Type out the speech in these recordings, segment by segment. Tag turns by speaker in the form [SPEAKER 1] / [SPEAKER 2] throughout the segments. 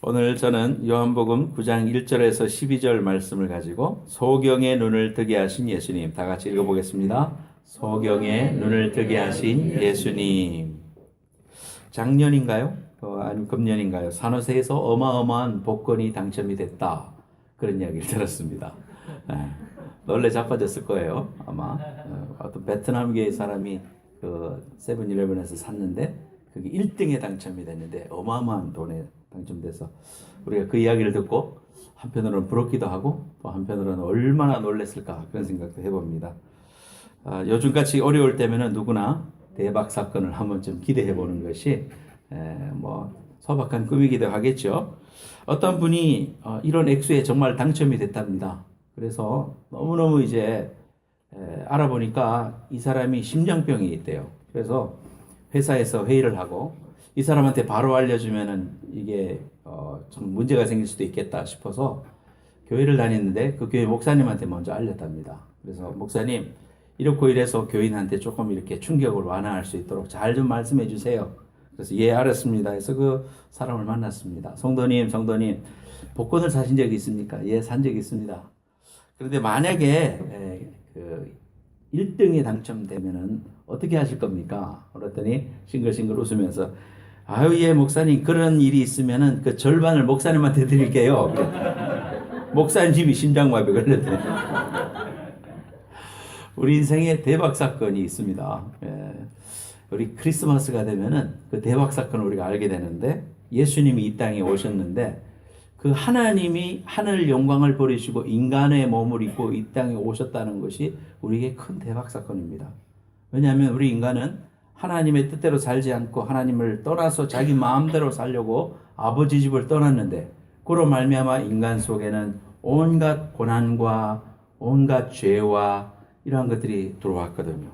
[SPEAKER 1] 오늘 저는 요한복음 9장 1절에서 12절 말씀을 가지고 소경의 눈을 뜨게 하신 예수님, 다 같이 읽어보겠습니다. 소경의 눈을 뜨게 하신 예수님. 작년인가요? 아니면 금년인가요? 산호세에서 어마어마한 복권이 당첨이 됐다, 그런 이야기를 들었습니다. 놀래 자빠졌을 거예요, 아마. 어떤 베트남계 사람이 그 세븐일레븐에서 샀는데 그게 1등에 당첨이 됐는데 어마어마한 돈에 당첨돼서 우리가 그 이야기를 듣고 한편으로는 부럽기도 하고 또 한편으로는 얼마나 놀랐을까, 그런 생각도 해봅니다. 요즘같이 어려울 때면은 누구나 대박 사건을 한번 좀 기대해 보는 것이 소박한 꿈이기도 하겠죠. 어떤 분이 이런 액수에 정말 당첨이 됐답니다. 그래서 너무너무 이제 알아보니까 이 사람이 심장병이 있대요. 그래서 회사에서 회의를 하고 이 사람한테 바로 알려주면은 이게 좀 문제가 생길 수도 있겠다 싶어서 교회를 다니는데 그 교회 목사님한테 먼저 알렸답니다. 그래서 목사님, 이렇고 이래서 교인한테 조금 이렇게 충격을 완화할 수 있도록 잘 좀 말씀해 주세요. 그래서 예, 알았습니다 해서 그 사람을 만났습니다. 성도님, 복권을 사신 적이 있습니까? 예, 산 적이 있습니다. 그런데 만약에 그 1등에 당첨되면은 어떻게 하실 겁니까? 그랬더니 싱글싱글 웃으면서 아유, 예, 목사님, 그런 일이 있으면은 그 절반을 목사님한테 드릴게요. 목사님이 심장마비 걸렸대. 우리 인생에 대박 사건이 있습니다. 우리 크리스마스가 되면은 그 대박 사건을 우리가 알게 되는데, 예수님이 이 땅에 오셨는데 그 하나님이 하늘 영광을 버리시고 인간의 몸을 입고 이 땅에 오셨다는 것이 우리에게 큰 대박 사건입니다. 왜냐하면 우리 인간은 하나님의 뜻대로 살지 않고 하나님을 떠나서 자기 마음대로 살려고 아버지 집을 떠났는데, 그로 말미암아 인간 속에는 온갖 고난과 온갖 죄와 이러한 것들이 들어왔거든요.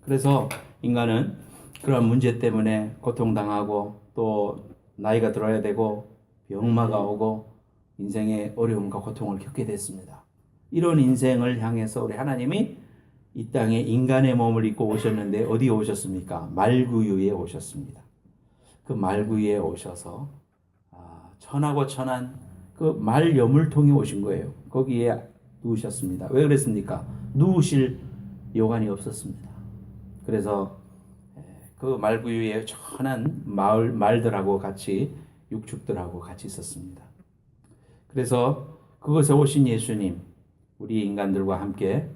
[SPEAKER 1] 그래서 인간은 그런 문제 때문에 고통당하고 또 나이가 들어야 되고 병마가 오고 인생의 어려움과 고통을 겪게 됐습니다. 이런 인생을 향해서 우리 하나님이 이 땅에 인간의 몸을 입고 오셨는데 어디에 오셨습니까? 말구유에 오셨습니다. 그 말구유에 오셔서 천하고 천한 그 말 여물통에 오신 거예요. 거기에 누우셨습니다. 왜 그랬습니까? 누우실 여관이 없었습니다. 그래서 그 말구유에 천한 말들하고 같이, 육축들하고 같이 있었습니다. 그래서 그것에 오신 예수님, 우리 인간들과 함께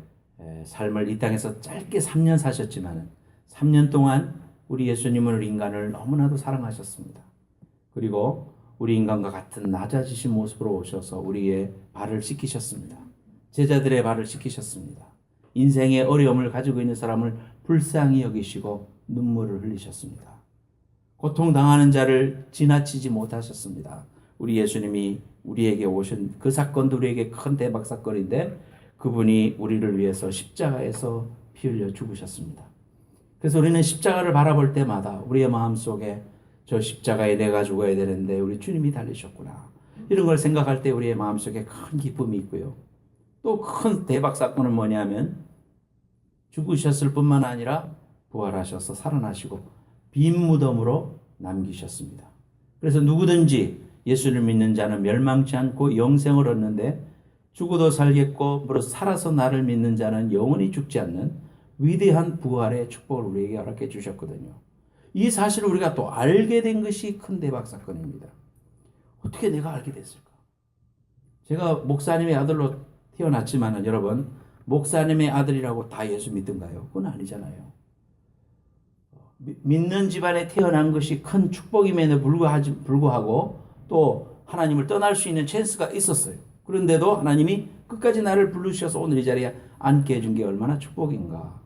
[SPEAKER 1] 삶을 이 땅에서 짧게 3년 사셨지만 3년 동안 우리 예수님은 우리 인간을 너무나도 사랑하셨습니다. 그리고 우리 인간과 같은 낮아지신 모습으로 오셔서 우리의 발을 씻기셨습니다. 제자들의 발을 씻기셨습니다. 인생의 어려움을 가지고 있는 사람을 불쌍히 여기시고 눈물을 흘리셨습니다. 고통당하는 자를 지나치지 못하셨습니다. 우리 예수님이 우리에게 오신 그 사건도 우리에게 큰 대박 사건인데, 그분이 우리를 위해서 십자가에서 피 흘려 죽으셨습니다. 그래서 우리는 십자가를 바라볼 때마다 우리의 마음속에 저 십자가에 내가 죽어야 되는데 우리 주님이 달리셨구나, 이런 걸 생각할 때 우리의 마음속에 큰 기쁨이 있고요. 또 큰 대박 사건은 뭐냐면 죽으셨을 뿐만 아니라 부활하셔서 살아나시고 빈 무덤으로 남기셨습니다. 그래서 누구든지 예수를 믿는 자는 멸망치 않고 영생을 얻는데, 죽어도 살겠고 무릇 살아서 나를 믿는 자는 영원히 죽지 않는 위대한 부활의 축복을 우리에게 허락해 주셨거든요. 이 사실을 우리가 또 알게 된 것이 큰 대박 사건입니다. 어떻게 내가 알게 됐을까? 제가 목사님의 아들로 태어났지만 여러분, 목사님의 아들이라고 다 예수 믿던가요? 그건 아니잖아요. 믿는 집안에 태어난 것이 큰 축복임에도 불구하고 또 하나님을 떠날 수 있는 찬스가 있었어요. 그런데도 하나님이 끝까지 나를 부르셔서 오늘 이 자리에 앉게 해준 게 얼마나 축복인가.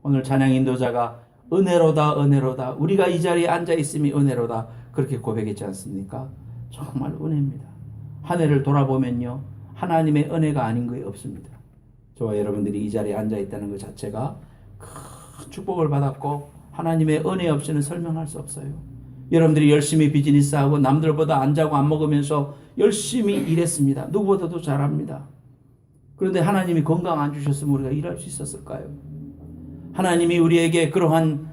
[SPEAKER 1] 오늘 찬양 인도자가 은혜로다, 은혜로다, 우리가 이 자리에 앉아 있음이 은혜로다, 그렇게 고백했지 않습니까? 정말 은혜입니다. 한 해를 돌아보면요, 하나님의 은혜가 아닌 게 없습니다. 저와 여러분들이 이 자리에 앉아 있다는 것 자체가 큰 축복을 받았고, 하나님의 은혜 없이는 설명할 수 없어요. 여러분들이 열심히 비즈니스하고 남들보다 안 자고 안 먹으면서 열심히 일했습니다. 누구보다도 잘합니다. 그런데 하나님이 건강 안 주셨으면 우리가 일할 수 있었을까요? 하나님이 우리에게 그러한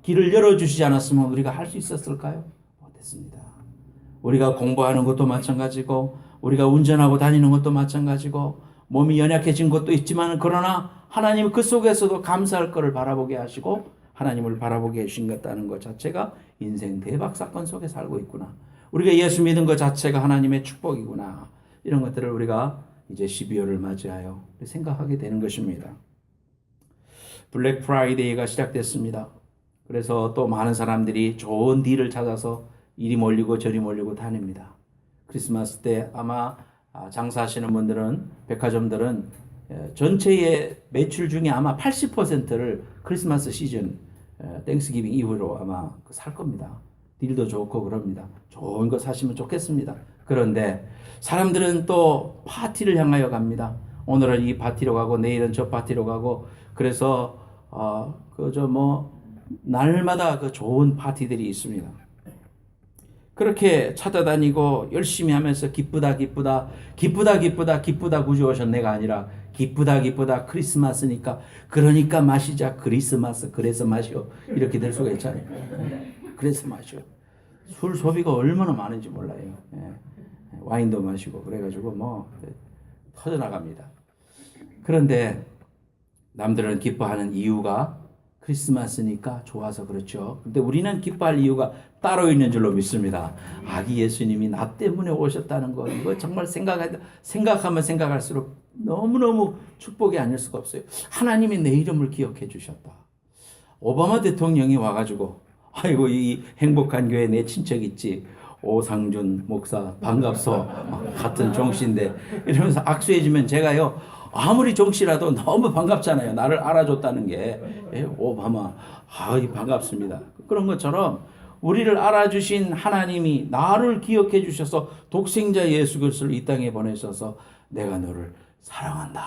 [SPEAKER 1] 길을 열어주시지 않았으면 우리가 할 수 있었을까요? 못했습니다. 우리가 공부하는 것도 마찬가지고 우리가 운전하고 다니는 것도 마찬가지고 몸이 연약해진 것도 있지만 그러나 하나님 그 속에서도 감사할 것을 바라보게 하시고 하나님을 바라보게 해주신다는 것 자체가 인생 대박 사건 속에 살고 있구나. 우리가 예수 믿은 것 자체가 하나님의 축복이구나. 이런 것들을 우리가 이제 12월을 맞이하여 생각하게 되는 것입니다. 블랙 프라이데이가 시작됐습니다. 그래서 또 많은 사람들이 좋은 딜을 찾아서 이리 몰리고 저리 몰리고 다닙니다. 크리스마스 때 아마 장사하시는 분들은 백화점들은 전체의 매출 중에 아마 80%를 크리스마스 시즌 땡스기빙 이후로 아마 살 겁니다. 딜도 좋고 그럽니다. 좋은 거 사시면 좋겠습니다. 그런데 사람들은 또 파티를 향하여 갑니다. 오늘은 이 파티로 가고 내일은 저 파티로 가고 그래서 날마다 그 좋은 파티들이 있습니다. 그렇게 찾아다니고 열심히 하면서 기쁘다 구주 오셨네가 아니라 기쁘다 크리스마스니까 그러니까 마시자 크리스마스 그래서 마시오 이렇게 될 수가 있잖아요. 그래서 마시오. 술 소비가 얼마나 많은지 몰라요. 와인도 마시고 그래가지고 터져나갑니다. 그런데 남들은 기뻐하는 이유가 크리스마스니까 좋아서 그렇죠. 근데 우리는 기뻐할 이유가 따로 있는 줄로 믿습니다. 아기 예수님이 나 때문에 오셨다는 거 이거 정말 생각하면 생각할수록 너무너무 축복이 아닐 수가 없어요. 하나님이 내 이름을 기억해 주셨다. 오바마 대통령이 와가지고 아이고 이 행복한 교회 내 친척 있지 오상준 목사 반갑소 같은 종씨인데 이러면서 악수해주면 제가요 아무리 종씨라도 너무 반갑잖아요. 나를 알아줬다는 게 오바마 반갑습니다. 그런 것처럼 우리를 알아주신 하나님이 나를 기억해 주셔서 독생자 예수 그리스도를 이 땅에 보내셔서 내가 너를 사랑한다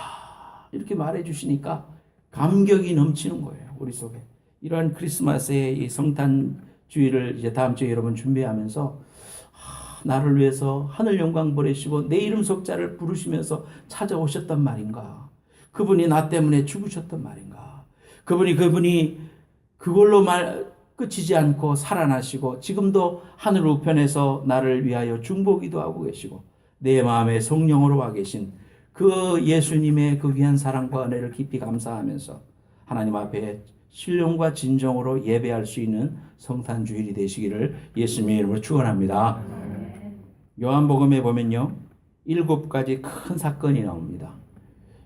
[SPEAKER 1] 이렇게 말해 주시니까 감격이 넘치는 거예요. 우리 속에 이러한 크리스마스의 이 성탄 주일을 이제 다음 주에 여러분 준비하면서 나를 위해서 하늘 영광 보내시고 내 이름 속자를 부르시면서 찾아오셨단 말인가? 그분이 나 때문에 죽으셨단 말인가? 그분이 그걸로 끝이지 않고 살아나시고 지금도 하늘 우편에서 나를 위하여 중보기도 하고 계시고 내 마음에 성령으로 와 계신 그 예수님의 그 귀한 사랑과 은혜를 깊이 감사하면서 하나님 앞에 신령과 진정으로 예배할 수 있는 성탄 주일이 되시기를 예수님의 이름으로 축원합니다. 요한복음에 보면요 7가지 큰 사건이 나옵니다.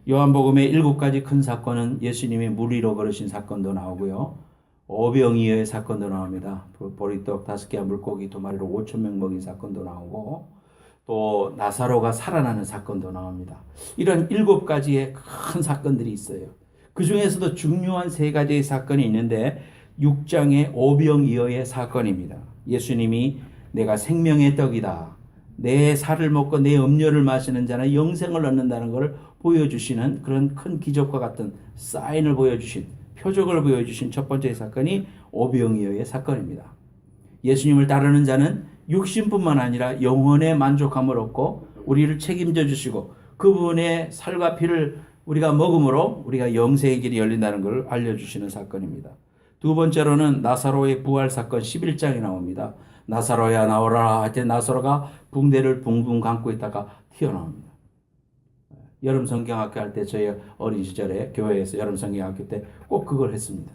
[SPEAKER 1] 요한복음의 7가지 큰 사건은 예수님이 물 위로 걸으신 사건도 나오고요. 오병이어의 사건도 나옵니다. 보리떡 5개와 물고기 2마리로 5,000명 먹인 사건도 나오고 또 나사로가 살아나는 사건도 나옵니다. 이런 7가지의 큰 사건들이 있어요. 그 중에서도 중요한 3가지의 사건이 있는데 6장의 오병이어의 사건입니다. 예수님이 내가 생명의 떡이다. 내 살을 먹고 내 음료를 마시는 자는 영생을 얻는다는 것을 보여주시는 그런 큰 기적과 같은 사인을 보여주신 표적을 보여주신 첫 번째 사건이 오병이어의 사건입니다. 예수님을 따르는 자는 육신뿐만 아니라 영혼의 만족함을 얻고 우리를 책임져 주시고 그분의 살과 피를 우리가 먹음으로 우리가 영생의 길이 열린다는 걸 알려주시는 사건입니다. 두 번째로는 나사로의 부활 사건 11장이 나옵니다. 나사로야 나오라 할 때 나사로가 붕대를 붕붕 감고 있다가 튀어나옵니다. 여름 성경학교 할 때 저희 어린 시절에 교회에서 여름 성경학교 때 꼭 그걸 했습니다.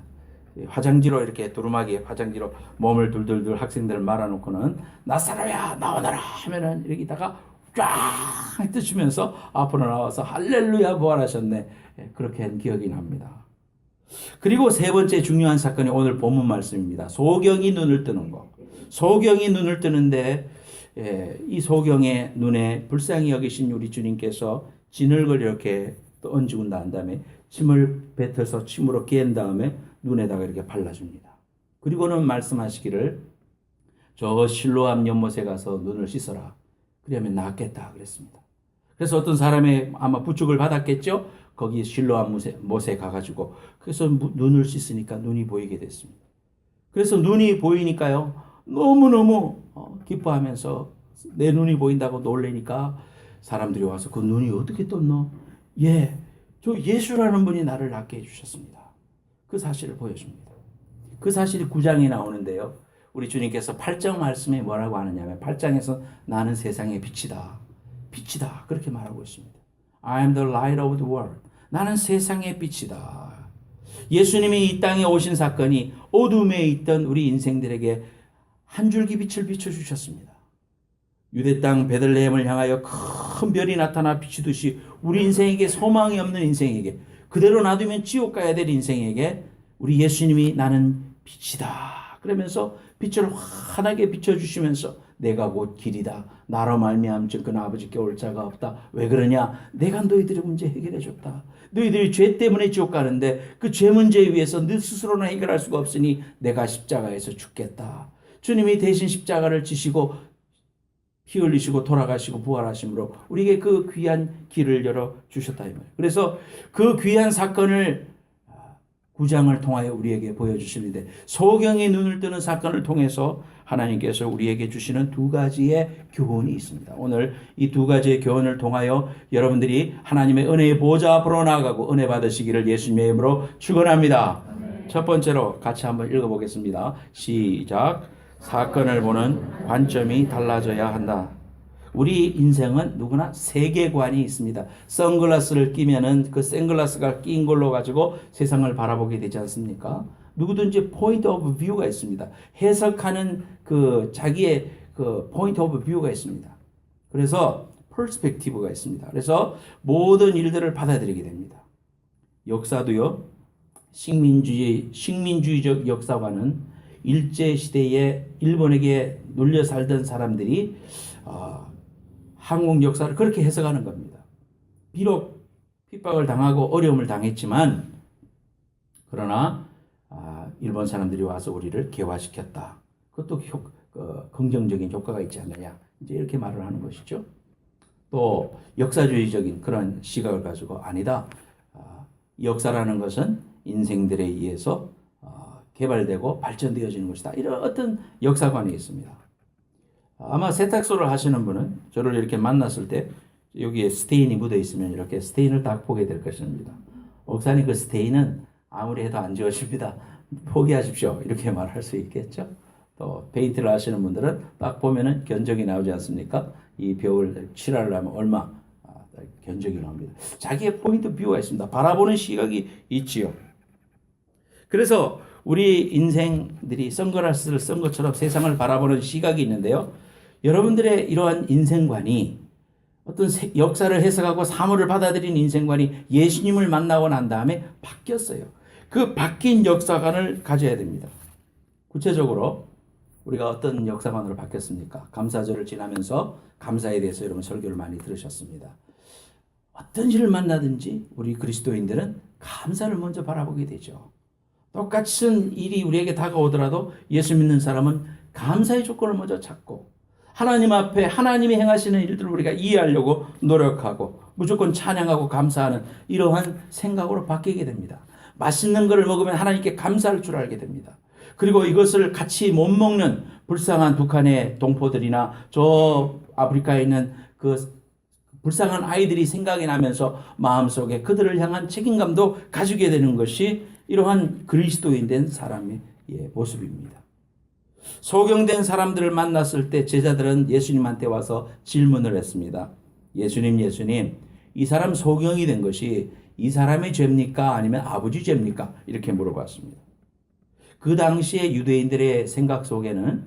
[SPEAKER 1] 화장지로 이렇게 두루마기에 화장지로 몸을 둘둘둘 학생들을 말아놓고는 나사로야 나오너라 하면은 이렇게 있다가 쫙 뜨시면서 앞으로 나와서 할렐루야 부활하셨네 그렇게 한 기억이 납니다. 그리고 세 번째 중요한 사건이 오늘 본문 말씀입니다. 소경이 눈을 뜨는 것. 소경이 눈을 뜨는데 이 소경의 눈에 불쌍히 여기신 우리 주님께서 진흙을 이렇게 얹고 난 다음에 침을 뱉어서 침으로 깬 다음에 눈에다가 이렇게 발라줍니다. 그리고는 말씀하시기를 저 실로암 연못에 가서 눈을 씻어라. 그러면 낫겠다 그랬습니다. 그래서 어떤 사람의 아마 부축을 받았겠죠. 거기 실로암 못에 가가지고 그래서 눈을 씻으니까 눈이 보이게 됐습니다. 그래서 눈이 보이니까요. 너무너무 기뻐하면서 내 눈이 보인다고 놀래니까 사람들이 와서 그 눈이 어떻게 떴노? 저 예수라는 분이 나를 낫게 해주셨습니다. 그 사실을 보여줍니다. 그 사실이 9장에 나오는데요. 우리 주님께서 8장 말씀에 뭐라고 하느냐면 8장에서 나는 세상의 빛이다. 빛이다. 그렇게 말하고 있습니다. I am the light of the world. 나는 세상의 빛이다. 예수님이 이 땅에 오신 사건이 어둠에 있던 우리 인생들에게 한 줄기 빛을 비춰주셨습니다. 유대 땅 베들레헴을 향하여 큰 별이 나타나 비추듯이 우리 인생에게 소망이 없는 인생에게 그대로 놔두면 지옥 가야 될 인생에게 우리 예수님이 나는 빛이다. 그러면서 빛을 환하게 비춰주시면서 내가 곧 길이다. 나로 말미암 증거는 아버지께 올 자가 없다. 왜 그러냐? 내가 너희들의 문제 해결해 줬다. 너희들이 죄 때문에 지옥 가는데 그 죄 문제 위해서 너 스스로는 해결할 수가 없으니 내가 십자가에서 죽겠다. 주님이 대신 십자가를 지시고 피 흘리시고 돌아가시고 부활하심으로 우리에게 그 귀한 길을 열어주셨다. 이 말이에요. 그래서 그 귀한 사건을 9장을 통하여 우리에게 보여주시는데 소경의 눈을 뜨는 사건을 통해서 하나님께서 우리에게 주시는 두 가지의 교훈이 있습니다. 오늘 이 두 가지의 교훈을 통하여 여러분들이 하나님의 은혜의 보좌 앞으로 나아가고 은혜 받으시기를 예수님의 이름으로 축원합니다. 첫 번째로 같이 한번 읽어보겠습니다. 시작. 사건을 보는 관점이 달라져야 한다. 우리 인생은 누구나 세계관이 있습니다. 선글라스를 끼면은 그 선글라스가 낀 걸로 가지고 세상을 바라보게 되지 않습니까? 누구든지 포인트 오브 뷰가 있습니다. 해석하는 그 자기의 그 포인트 오브 뷰가 있습니다. 그래서 퍼스펙티브가 있습니다. 그래서 모든 일들을 받아들이게 됩니다. 역사도요. 식민주의적 역사관은 일제시대에 일본에게 눌려 살던 사람들이 한국 역사를 그렇게 해석하는 겁니다. 비록 핍박을 당하고 어려움을 당했지만 그러나 일본 사람들이 와서 우리를 개화시켰다. 그것도 긍정적인 효과가 있지 않느냐. 이제 이렇게 말을 하는 것이죠. 또 역사주의적인 그런 시각을 가지고 아니다. 역사라는 것은 인생들에 의해서 개발되고 발전되어지는 것이다. 이런 어떤 역사관이 있습니다. 아마 세탁소를 하시는 분은 저를 이렇게 만났을 때 여기에 스테인이 묻어 있으면 이렇게 스테인을 딱 보게 될 것입니다. 목사님 그 스테인은 아무리 해도 안 지워집니다. 포기하십시오. 이렇게 말할 수 있겠죠. 또 페인트를 하시는 분들은 딱 보면은 견적이 나오지 않습니까? 이 벽을 칠하려면 얼마 견적이 나옵니다. 자기의 포인트 뷰가 있습니다. 바라보는 시각이 있지요. 그래서 우리 인생들이 선글라스를 쓴 것처럼 세상을 바라보는 시각이 있는데요. 여러분들의 이러한 인생관이 어떤 역사를 해석하고 사물을 받아들이는 인생관이 예수님을 만나고 난 다음에 바뀌었어요. 그 바뀐 역사관을 가져야 됩니다. 구체적으로 우리가 어떤 역사관으로 바뀌었습니까? 감사절을 지나면서 감사에 대해서 여러분 설교를 많이 들으셨습니다. 어떤 일을 만나든지 우리 그리스도인들은 감사를 먼저 바라보게 되죠. 똑같은 일이 우리에게 다가오더라도 예수 믿는 사람은 감사의 조건을 먼저 찾고 하나님 앞에 하나님이 행하시는 일들을 우리가 이해하려고 노력하고 무조건 찬양하고 감사하는 이러한 생각으로 바뀌게 됩니다. 맛있는 것을 먹으면 하나님께 감사할 줄 알게 됩니다. 그리고 이것을 같이 못 먹는 불쌍한 북한의 동포들이나 저 아프리카에 있는 그 불쌍한 아이들이 생각이 나면서 마음속에 그들을 향한 책임감도 가지게 되는 것이 이러한 그리스도인 된 사람의 모습입니다. 소경된 사람들을 만났을 때 제자들은 예수님한테 와서 질문을 했습니다. 예수님, 이 사람 소경이 된 것이 이 사람의 죄입니까? 아니면 아버지 죄입니까? 이렇게 물어봤습니다. 그 당시에 유대인들의 생각 속에는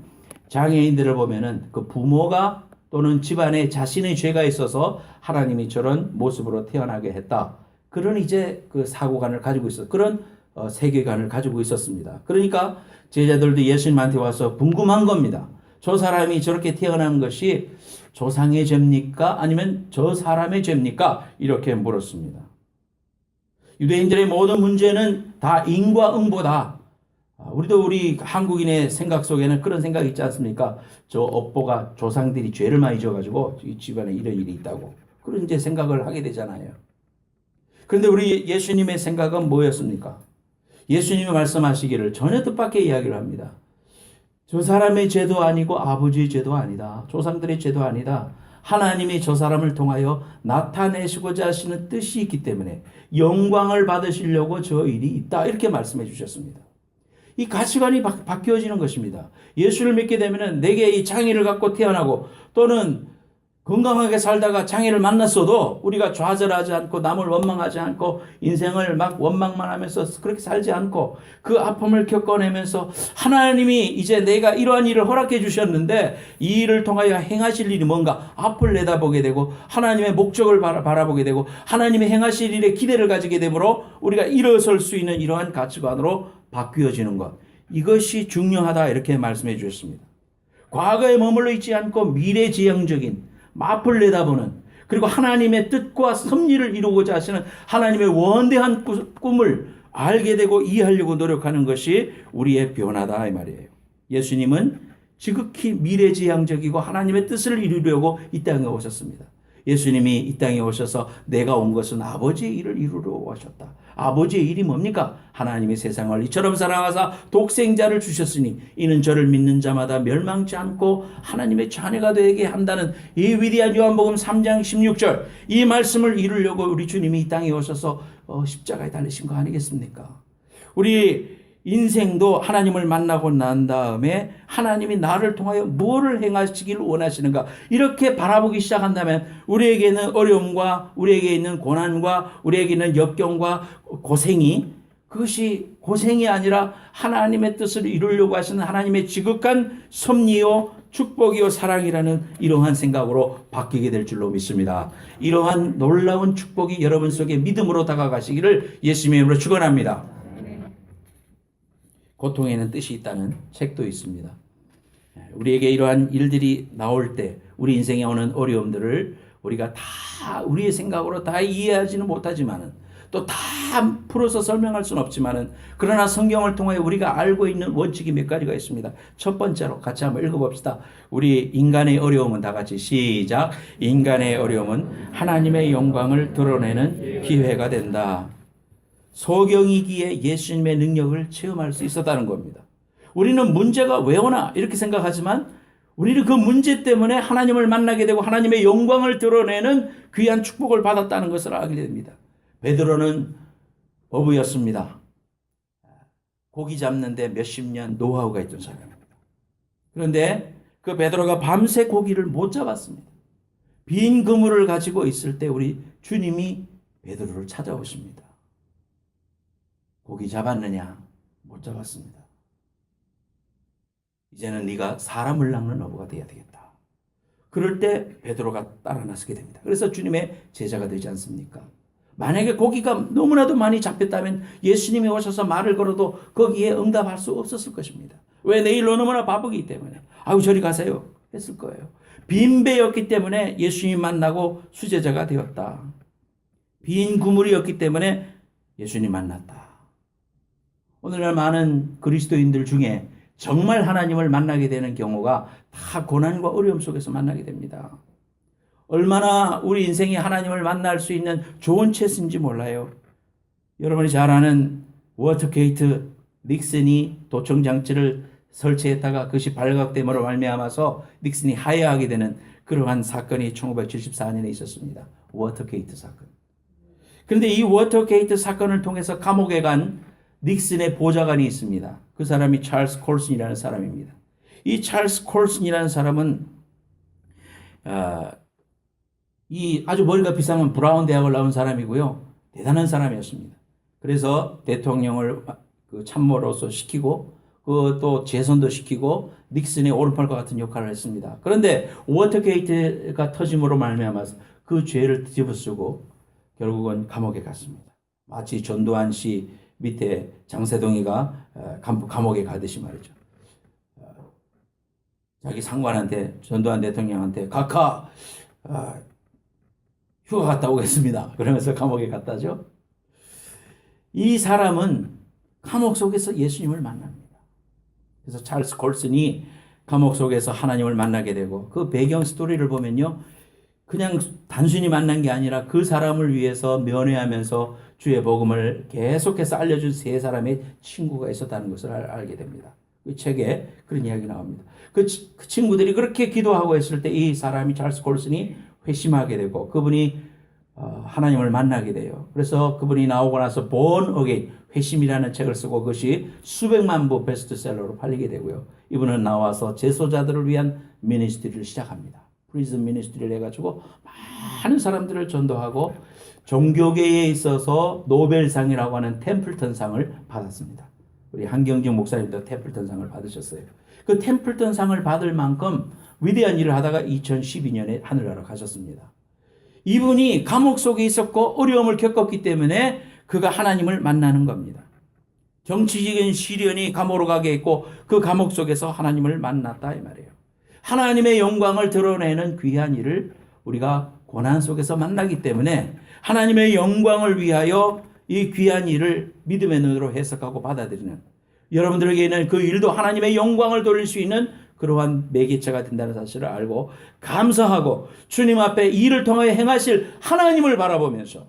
[SPEAKER 1] 장애인들을 보면은 그 부모가 또는 집안에 자신의 죄가 있어서 하나님이 저런 모습으로 태어나게 했다. 그런 이제 그 사고관을 가지고 있어. 그런 세계관을 가지고 있었습니다. 그러니까 제자들도 예수님한테 와서 궁금한 겁니다. 저 사람이 저렇게 태어난 것이 조상의 죄입니까? 아니면 저 사람의 죄입니까? 이렇게 물었습니다. 유대인들의 모든 문제는 다 인과응보다. 우리도 우리 한국인의 생각 속에는 그런 생각이 있지 않습니까? 저 업보가 조상들이 죄를 많이 져가지고 이 집안에 이런 일이 있다고. 그런 이제 생각을 하게 되잖아요. 그런데 우리 예수님의 생각은 뭐였습니까? 예수님이 말씀하시기를 전혀 뜻밖의 이야기를 합니다. 저 사람의 죄도 아니고 아버지의 죄도 아니다. 조상들의 죄도 아니다. 하나님이 저 사람을 통하여 나타내시고자 하시는 뜻이 있기 때문에 영광을 받으시려고 저 일이 있다. 이렇게 말씀해 주셨습니다. 이 가치관이 바뀌어지는 것입니다. 예수를 믿게 되면은 내게 이 장애를 갖고 태어나고 또는 건강하게 살다가 장애를 만났어도 우리가 좌절하지 않고 남을 원망하지 않고 인생을 막 원망만 하면서 그렇게 살지 않고 그 아픔을 겪어내면서 하나님이 이제 내가 이러한 일을 허락해 주셨는데 이 일을 통하여 행하실 일이 뭔가 앞을 내다보게 되고 하나님의 목적을 바라보게 되고 하나님의 행하실 일에 기대를 가지게 되므로 우리가 일어설 수 있는 이러한 가치관으로 바뀌어지는 것. 이것이 중요하다 이렇게 말씀해 주셨습니다. 과거에 머물러 있지 않고 미래지향적인 앞을 내다보는 그리고 하나님의 뜻과 섭리를 이루고자 하시는 하나님의 원대한 꿈을 알게 되고 이해하려고 노력하는 것이 우리의 변화다 이 말이에요. 예수님은 지극히 미래지향적이고 하나님의 뜻을 이루려고 이 땅에 오셨습니다. 예수님이 이 땅에 오셔서 내가 온 것은 아버지의 일을 이루러 오셨다. 아버지의 일이 뭡니까? 하나님이 세상을 이처럼 사랑하사 독생자를 주셨으니 이는 저를 믿는 자마다 멸망치 않고 하나님의 자녀가 되게 한다는 이 위대한 요한복음 3장 16절 이 말씀을 이루려고 우리 주님이 이 땅에 오셔서 십자가에 달리신 거 아니겠습니까? 우리 인생도 하나님을 만나고 난 다음에 하나님이 나를 통하여 무엇을 행하시기를 원하시는가 이렇게 바라보기 시작한다면 우리에게 있는 어려움과 우리에게 있는 고난과 우리에게 있는 역경과 고생이 그것이 고생이 아니라 하나님의 뜻을 이루려고 하시는 하나님의 지극한 섭리요 축복이요 사랑이라는 이러한 생각으로 바뀌게 될 줄로 믿습니다. 이러한 놀라운 축복이 여러분 속에 믿음으로 다가가시기를 예수님의 이름으로 축원합니다. 고통에는 뜻이 있다는 책도 있습니다. 우리에게 이러한 일들이 나올 때 우리 인생에 오는 어려움들을 우리가 다 우리의 생각으로 다 이해하지는 못하지만은 또 다 풀어서 설명할 수는 없지만은 그러나 성경을 통하여 우리가 알고 있는 원칙이 몇 가지가 있습니다. 첫 번째로 같이 한번 읽어봅시다. 우리 인간의 어려움은 다 같이 시작. 인간의 어려움은 하나님의 영광을 드러내는 기회가 된다. 소경이기에 예수님의 능력을 체험할 수 있었다는 겁니다. 우리는 문제가 왜 오나 이렇게 생각하지만 우리는 그 문제 때문에 하나님을 만나게 되고 하나님의 영광을 드러내는 귀한 축복을 받았다는 것을 알게 됩니다. 베드로는 어부였습니다. 고기 잡는데 몇십 년 노하우가 있던 사람입니다. 그런데 그 베드로가 밤새 고기를 못 잡았습니다. 빈 그물을 가지고 있을 때 우리 주님이 베드로를 찾아오십니다. 고기 잡았느냐? 못 잡았습니다. 이제는 네가 사람을 낚는 어부가 되어야 되겠다. 그럴 때 베드로가 따라 나서게 됩니다. 그래서 주님의 제자가 되지 않습니까? 만약에 고기가 너무나도 많이 잡혔다면 예수님이 오셔서 말을 걸어도 거기에 응답할 수 없었을 것입니다. 왜? 내일로 너무나 바쁘기 때문에. 아유 저리 가세요 했을 거예요. 빈 배였기 때문에 예수님 만나고 수제자가 되었다. 빈 그물이었기 때문에 예수님 만났다. 오늘날 많은 그리스도인들 중에 정말 하나님을 만나게 되는 경우가 다 고난과 어려움 속에서 만나게 됩니다. 얼마나 우리 인생이 하나님을 만날 수 있는 좋은 찬스인지 몰라요. 여러분이 잘 아는 워터게이트 닉슨이 도청장치를 설치했다가 그것이 발각됨으로 말미암아서 닉슨이 하야하게 되는 그러한 사건이 1974년에 있었습니다. 워터게이트 사건. 그런데 이 워터게이트 사건을 통해서 감옥에 간 닉슨의 보좌관이 있습니다. 그 사람이 찰스 콜슨이라는 사람입니다. 이 찰스 콜슨이라는 사람은 이 아주 머리가 비싼 브라운 대학을 나온 사람이고요. 대단한 사람이었습니다. 그래서 대통령을 그 참모로서 시키고 또 재선도 시키고 닉슨의 오른팔과 같은 역할을 했습니다. 그런데 워터게이트가 터짐으로 말미암아서 그 죄를 뒤집어쓰고 결국은 감옥에 갔습니다. 마치 전두환 씨 밑에 장세동이가 감옥에 가듯이 말이죠. 자기 상관한테 전두환 대통령한테 각하 휴가 갔다 오겠습니다. 그러면서 감옥에 갔다죠. 이 사람은 감옥 속에서 예수님을 만납니다. 그래서 찰스 콜슨이 감옥 속에서 하나님을 만나게 되고 그 배경 스토리를 보면요. 그냥 단순히 만난 게 아니라 그 사람을 위해서 면회하면서 주의 복음을 계속해서 알려준 세 사람의 친구가 있었다는 것을 알게 됩니다. 그 책에 그런 이야기 나옵니다. 그 친구들이 그렇게 기도하고 있을 때 이 사람이 찰스 콜슨이 회심하게 되고 그분이 하나님을 만나게 돼요. 그래서 그분이 나오고 나서 Born Again, 회심이라는 책을 쓰고 그것이 수백만 부 베스트셀러로 팔리게 되고요. 이분은 나와서 재소자들을 위한 미니스트리를 시작합니다. 프리즌 미니스트리를 해가지고 많은 사람들을 전도하고 종교계에 있어서 노벨상이라고 하는 템플턴상을 받았습니다. 우리 한경직 목사님도 템플턴상을 받으셨어요. 그 템플턴상을 받을 만큼 위대한 일을 하다가 2012년에 하늘나라 가셨습니다. 이분이 감옥 속에 있었고 어려움을 겪었기 때문에 그가 하나님을 만나는 겁니다. 정치적인 시련이 감옥으로 가게 했고 그 감옥 속에서 하나님을 만났다 이 말이에요. 하나님의 영광을 드러내는 귀한 일을 우리가 고난 속에서 만나기 때문에 하나님의 영광을 위하여 이 귀한 일을 믿음의 눈으로 해석하고 받아들이는, 여러분들에게는 그 일도 하나님의 영광을 돌릴 수 있는 그러한 매개체가 된다는 사실을 알고 감사하고 주님 앞에 일을 통하여 행하실 하나님을 바라보면서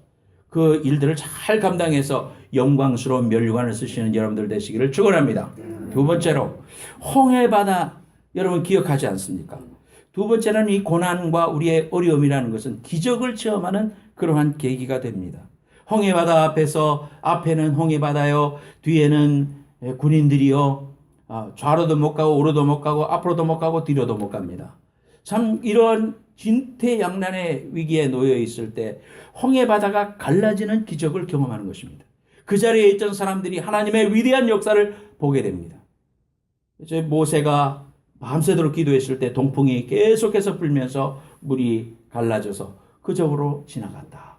[SPEAKER 1] 그 일들을 잘 감당해서 영광스러운 면류관을 쓰시는 여러분들 되시기를 축원합니다. 두 번째로 홍해바다, 여러분 기억하지 않습니까? 두 번째는 이 고난과 우리의 어려움이라는 것은 기적을 체험하는 그러한 계기가 됩니다. 홍해바다 앞에는 홍해바다요, 뒤에는 군인들이요, 좌로도 못 가고 오로도 못 가고 앞으로도 못 가고 뒤로도 못 갑니다. 참 이런 진퇴양난의 위기에 놓여 있을 때 홍해바다가 갈라지는 기적을 경험하는 것입니다. 그 자리에 있던 사람들이 하나님의 위대한 역사를 보게 됩니다. 이제 모세가 밤새도록 기도했을 때 동풍이 계속해서 불면서 물이 갈라져서 그쪽으로 지나갔다.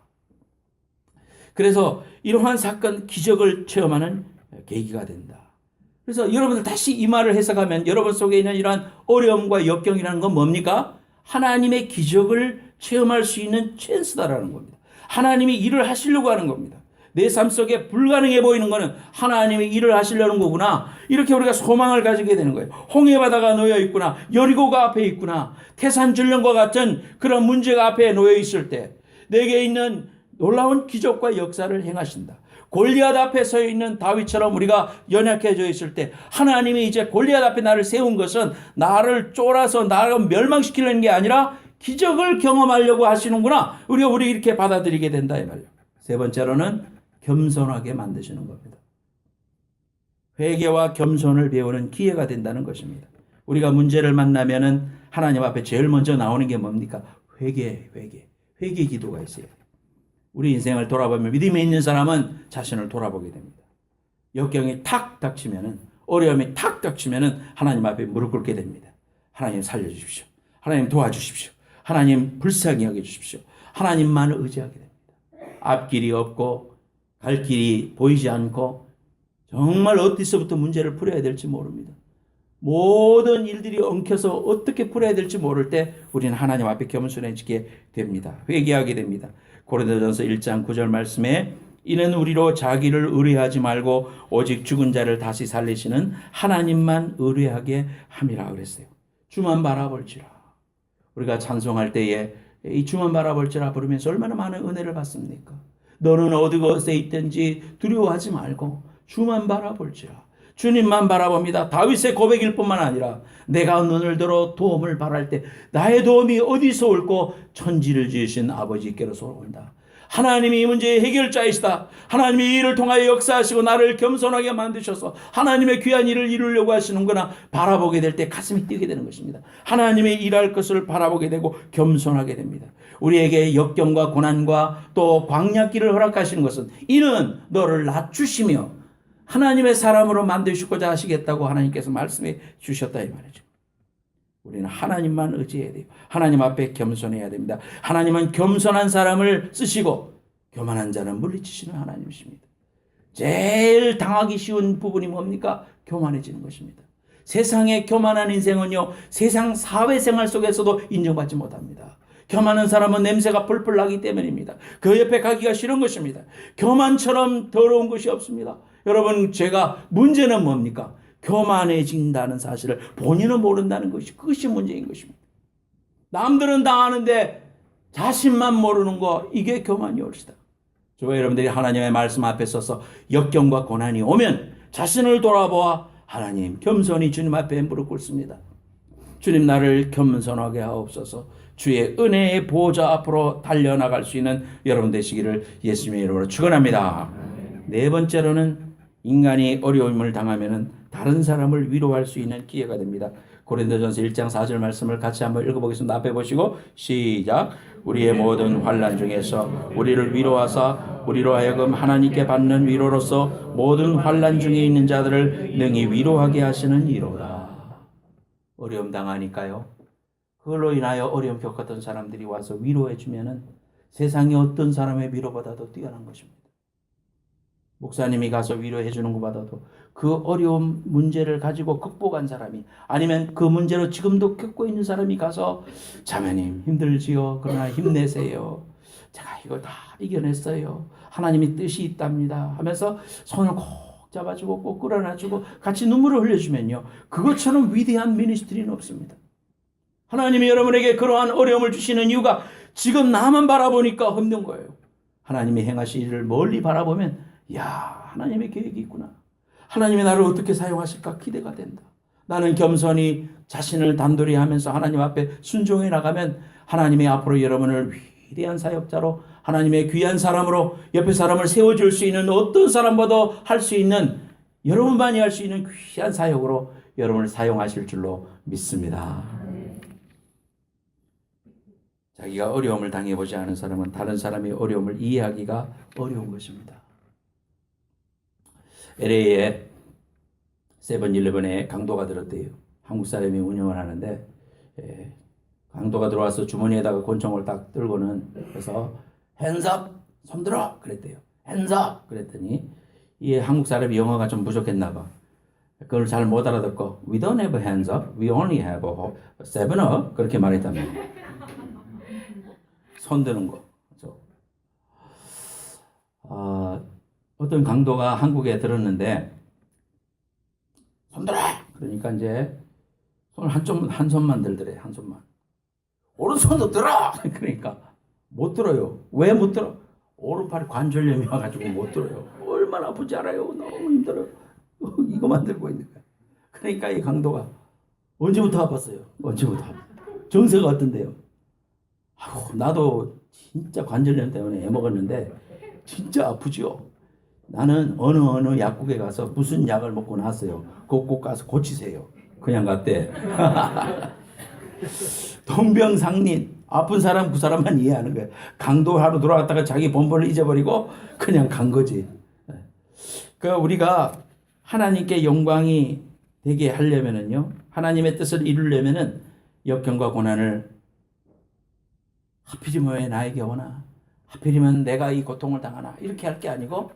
[SPEAKER 1] 그래서 이러한 사건, 기적을 체험하는 계기가 된다. 그래서 여러분들 다시 이 말을 해석하면 여러분 속에 있는 이러한 어려움과 역경이라는 건 뭡니까? 하나님의 기적을 체험할 수 있는 찬스다라는 겁니다. 하나님이 일을 하시려고 하는 겁니다. 내 삶 속에 불가능해 보이는 것은 하나님이 일을 하시려는 거구나. 이렇게 우리가 소망을 가지게 되는 거예요. 홍해바다가 놓여 있구나. 여리고가 앞에 있구나. 태산줄령과 같은 그런 문제가 앞에 놓여 있을 때 내게 있는 놀라운 기적과 역사를 행하신다. 골리앗 앞에 서 있는 다윗처럼 우리가 연약해져 있을 때 하나님이 이제 골리앗 앞에 나를 세운 것은 나를 쫄아서 나를 멸망시키려는 게 아니라 기적을 경험하려고 하시는구나. 우리 이렇게 받아들이게 된다 이 말이에요. 세 번째로는 겸손하게 만드시는 겁니다. 회개와 겸손을 배우는 기회가 된다는 것입니다. 우리가 문제를 만나면은 하나님 앞에 제일 먼저 나오는 게 뭡니까? 회개 기도가 있어요. 우리 인생을 돌아보면 믿음이 있는 사람은 자신을 돌아보게 됩니다. 역경이 탁 닥치면은, 어려움이 탁 닥치면은 하나님 앞에 무릎 꿇게 됩니다. 하나님 살려주십시오. 하나님 도와주십시오. 하나님 불쌍히 여겨주십시오. 하나님만을 의지하게 됩니다. 앞길이 없고 갈 길이 보이지 않고 정말 어디서부터 문제를 풀어야 될지 모릅니다. 모든 일들이 엉켜서 어떻게 풀어야 될지 모를 때 우리는 하나님 앞에 겸손해지게 됩니다. 회개하게 됩니다. 고린도전서 1장 9절 말씀에 이는 우리로 자기를 의뢰하지 말고 오직 죽은 자를 다시 살리시는 하나님만 의뢰하게 함이라 그랬어요. 주만 바라볼지라. 우리가 찬송할 때에 이 주만 바라볼지라 부르면서 얼마나 많은 은혜를 받습니까? 너는 어디 곳에 있든지 두려워하지 말고 주만 바라볼지라. 주님만 바라봅니다. 다윗의 고백일 뿐만 아니라 내가 눈을 들어 도움을 바랄 때 나의 도움이 어디서 올고 천지를 지으신 아버지께로서 온다. 하나님이 이 문제의 해결자이시다. 하나님이 이 일을 통하여 역사하시고 나를 겸손하게 만드셔서 하나님의 귀한 일을 이루려고 하시는구나 바라보게 될 때 가슴이 뛰게 되는 것입니다. 하나님이 일할 것을 바라보게 되고 겸손하게 됩니다. 우리에게 역경과 고난과 또 광야길을 허락하시는 것은 이는 너를 낮추시며 하나님의 사람으로 만드시고자 하시겠다고 하나님께서 말씀해 주셨다 이 말이죠. 우리는 하나님만 의지해야 돼요. 하나님 앞에 겸손해야 됩니다. 하나님은 겸손한 사람을 쓰시고 교만한 자는 물리치시는 하나님이십니다. 제일 당하기 쉬운 부분이 뭡니까? 교만해지는 것입니다. 세상의 교만한 인생은요, 세상 사회생활 속에서도 인정받지 못합니다. 교만한 사람은 냄새가 펄펄 나기 때문입니다. 그 옆에 가기가 싫은 것입니다. 교만처럼 더러운 것이 없습니다. 여러분, 문제는 뭡니까? 교만해진다는 사실을 본인은 모른다는 것이, 그것이 문제인 것입니다. 남들은 다 아는데 자신만 모르는 거, 이게 교만이 옳시다. 저와 여러분들이 하나님의 말씀 앞에 서서 역경과 고난이 오면 자신을 돌아보아 하나님 겸손히 주님 앞에 무릎 꿇습니다. 주님 나를 겸손하게 하옵소서. 주의 은혜의 보좌 앞으로 달려나갈 수 있는 여러분 되시기를 예수님의 이름으로 축원합니다. 네 번째로는 인간이 어려움을 당하면은 다른 사람을 위로할 수 있는 기회가 됩니다. 고린도전서 1장 4절 말씀을 같이 한번 읽어보겠습니다. 앞에 보시고 시작. 우리의 모든 환난 중에서 우리를 위로하사 우리로 하여금 하나님께 받는 위로로서 모든 환난 중에 있는 자들을 능히 위로하게 하시는 이로다. 어려움 당하니까요. 그걸로 인하여 어려움 겪었던 사람들이 와서 위로해 주면은 세상의 어떤 사람의 위로보다도 뛰어난 것입니다. 목사님이 가서 위로해 주는 것보다도 그 어려운 문제를 가지고 극복한 사람이, 아니면 그 문제로 지금도 겪고 있는 사람이 가서 자매님 힘들지요. 그러나 힘내세요. 제가 이걸 다 이겨냈어요. 하나님의 뜻이 있답니다 하면서 손을 꼭 잡아주고 꼭 끌어놔주고 같이 눈물을 흘려주면요, 그것처럼 위대한 미니스트리는 없습니다. 하나님이 여러분에게 그러한 어려움을 주시는 이유가 지금 나만 바라보니까 없는 거예요. 하나님이 행하실 일을 멀리 바라보면 야, 하나님의 계획이 있구나. 하나님이 나를 어떻게 사용하실까 기대가 된다. 나는 겸손히 자신을 단돌이 하면서 하나님 앞에 순종해 나가면 하나님의 앞으로 여러분을 위대한 사역자로, 하나님의 귀한 사람으로, 옆에 사람을 세워줄 수 있는 어떤 사람보다 할 수 있는, 여러분만이 할 수 있는 귀한 사역으로 여러분을 사용하실 줄로 믿습니다. 자기가 어려움을 당해보지 않은 사람은 다른 사람의 어려움을 이해하기가 어려운 것입니다. LA에 세븐일레븐에 강도가 들었대요. 한국 사람이 운영을 하는데 강도가 들어와서 주머니에다가 권총을 딱 들고는, 그래서 핸즈업, 손 들어 그랬대요. 핸즈업 그랬더니 이 한국 사람이 영어가 좀 부족했나 봐. 그걸 잘 못 알아듣고 We don't have hands up, we only have a seven up 그렇게 말했다며. 손 드는 거. 어떤 강도가 한국에 들었는데 손 들어! 그러니까 이제 손을 한 손만 들더래. 한 손만. 오른손도 들어! 그러니까 못 들어요. 왜 못 들어? 오른팔이 관절염이 와가지고 못 들어요. 얼마나 아프지 알아요? 너무 힘들어요. 이거만 들고 있는 거야. 그러니까 이 강도가 언제부터 아팠어요? 언제부터 아팠어요? 정세가 어떤데요? 나도 진짜 관절염 때문에 애먹었는데 진짜 아프죠? 나는 어느 약국에 가서 무슨 약을 먹고 나왔어요. 그거 꼭 가서 고치세요. 그냥 갔대. 동병상린. 아픈 사람 그 사람만 이해하는 거예요. 강도 하루 돌아갔다가 자기 본분을 잊어버리고 그냥 간 거지. 그러니까 우리가 하나님께 영광이 되게 하려면은요, 하나님의 뜻을 이루려면은 역경과 고난을 하필이면 왜 나에게 오나? 하필이면 내가 이 고통을 당하나? 이렇게 할 게 아니고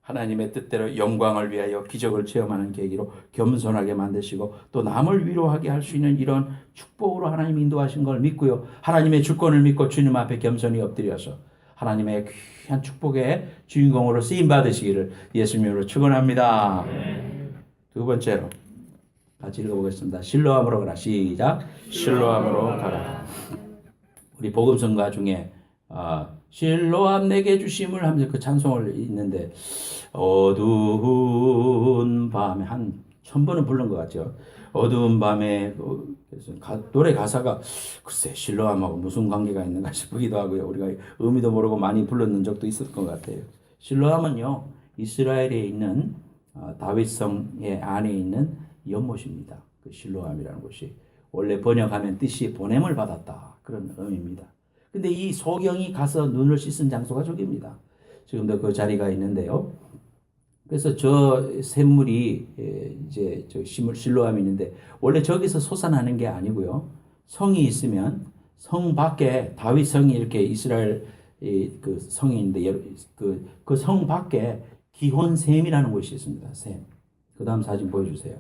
[SPEAKER 1] 하나님의 뜻대로 영광을 위하여 기적을 체험하는 계기로 겸손하게 만드시고 또 남을 위로하게 할 수 있는 이런 축복으로 하나님 인도하신 걸 믿고요. 하나님의 주권을 믿고 주님 앞에 겸손히 엎드려서 하나님의 귀한 축복의 주인공으로 쓰임 받으시기를 예수님으로 축원합니다. 두 번째로 같이 읽어보겠습니다. 실로암으로 가라. 시작. 실로암으로 가라. 우리 복음성가 중에 실로암 내게 주심을 하면서 그 찬송을 있는데, 어두운 밤에 한 1000번은 부른 것 같죠. 어두운 밤에, 노래 가사가 글쎄 실로암하고 무슨 관계가 있는가 싶기도 하고요. 우리가 의미도 모르고 많이 불렀는 적도 있었을 것 같아요. 실로암은요, 이스라엘에 있는 다윗성의 안에 있는 연못입니다. 그 실로암이라는 곳이 원래 번역하면 뜻이 보냄을 받았다, 그런 의미입니다. 근데 이 소경이 가서 눈을 씻은 장소가 저기입니다. 지금도 그 자리가 있는데요. 그래서 저 샘물이 이제 저 실로암이 있는데 원래 저기서 솟아나는 게 아니고요. 성이 있으면 성 밖에 다윗 성이 이렇게 이스라엘 그 성이 있는데 그 성 밖에 기혼샘이라는 곳이 있습니다. 샘. 그다음 사진 보여주세요.